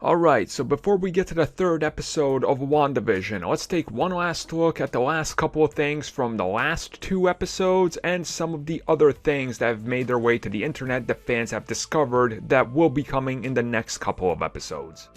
Alright, so before we get to the third episode of WandaVision, let's take one last look at the last couple of things from the last two episodes and some of the other things that have made their way to the internet that fans have discovered that will be coming in the next couple of episodes.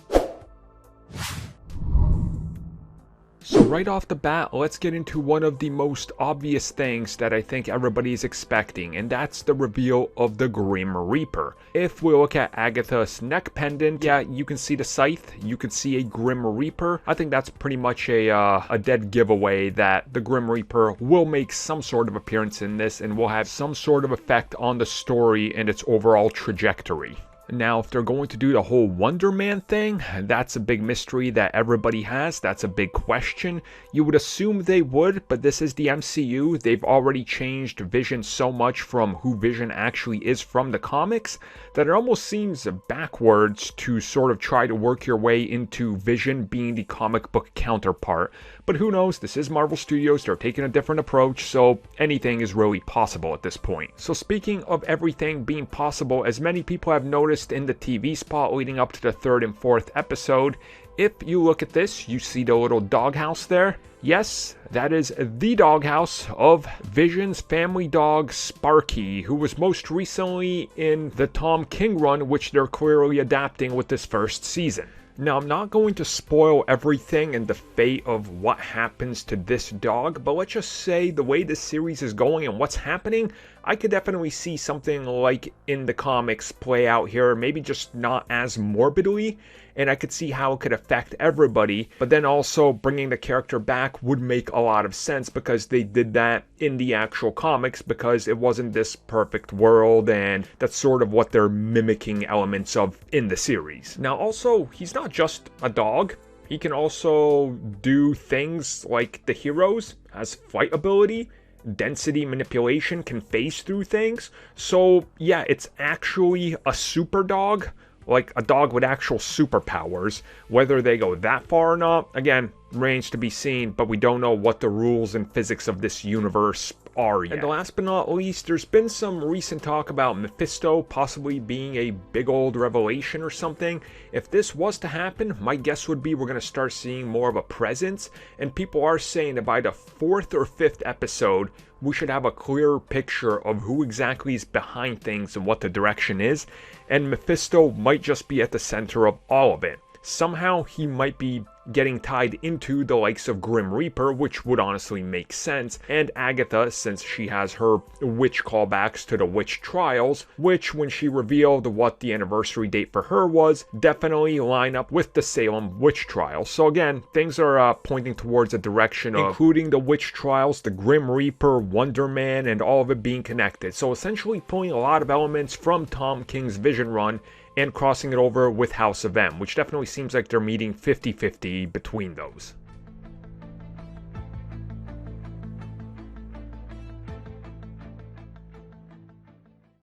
So right off the bat, let's get into one of the most obvious things that I think everybody is expecting, and that's the reveal of the Grim Reaper. If we look at Agatha's neck pendant, yeah, you can see the scythe, you can see a Grim Reaper. I think that's pretty much a dead giveaway that the Grim Reaper will make some sort of appearance in this and will have some sort of effect on the story and its overall trajectory. Now, if they're going to do the whole Wonder Man thing, that's a big mystery that everybody has. That's a big question. You would assume they would, but this is the MCU. They've already changed Vision so much from who Vision actually is from the comics that it almost seems backwards to sort of try to work your way into Vision being the comic book counterpart. But who knows? This is Marvel Studios. They're taking a different approach, so anything is really possible at this point. So speaking of everything being possible, as many people have noticed in the TV spot leading up to the third and fourth episode, if you look at this, you see the little doghouse there. Yes, that is the doghouse of Vision's family dog, Sparky, who was most recently in the Tom King run, which they're clearly adapting with this first season. Now, I'm not going to spoil everything and the fate of what happens to this dog, but let's just say the way this series is going and what's happening, I could definitely see something like in the comics play out here, maybe just not as morbidly, and I could see how it could affect everybody, but then also bringing the character back would make a lot of sense because they did that in the actual comics because it wasn't this perfect world, and that's sort of what they're mimicking elements of in the series. Now also, he's not just a dog. He can also do things like the heroes, has flight ability, density manipulation, can phase through things. So yeah, it's actually a super dog, like a dog with actual superpowers. Whether they go that far or not, again, remains to be seen, but we don't know what the rules and physics of this universe are yet. And last but not least, there's been some recent talk about Mephisto possibly being a big old revelation or something. If this was to happen, my guess would be we're going to start seeing more of a presence, and people are saying that by the fourth or fifth episode, we should have a clearer picture of who exactly is behind things and what the direction is, and Mephisto might just be at the center of all of it. Somehow he might be getting tied into the likes of Grim Reaper, which would honestly make sense, and Agatha, since she has her witch callbacks to the witch trials, which when she revealed what the anniversary date for her was, definitely line up with the Salem witch trials. So again, things are pointing towards a direction of including the witch trials, the Grim Reaper, Wonder Man, and all of it being connected. So essentially pulling a lot of elements from Tom King's Vision run and crossing it over with House of M, which definitely seems like they're meeting 50-50 between those.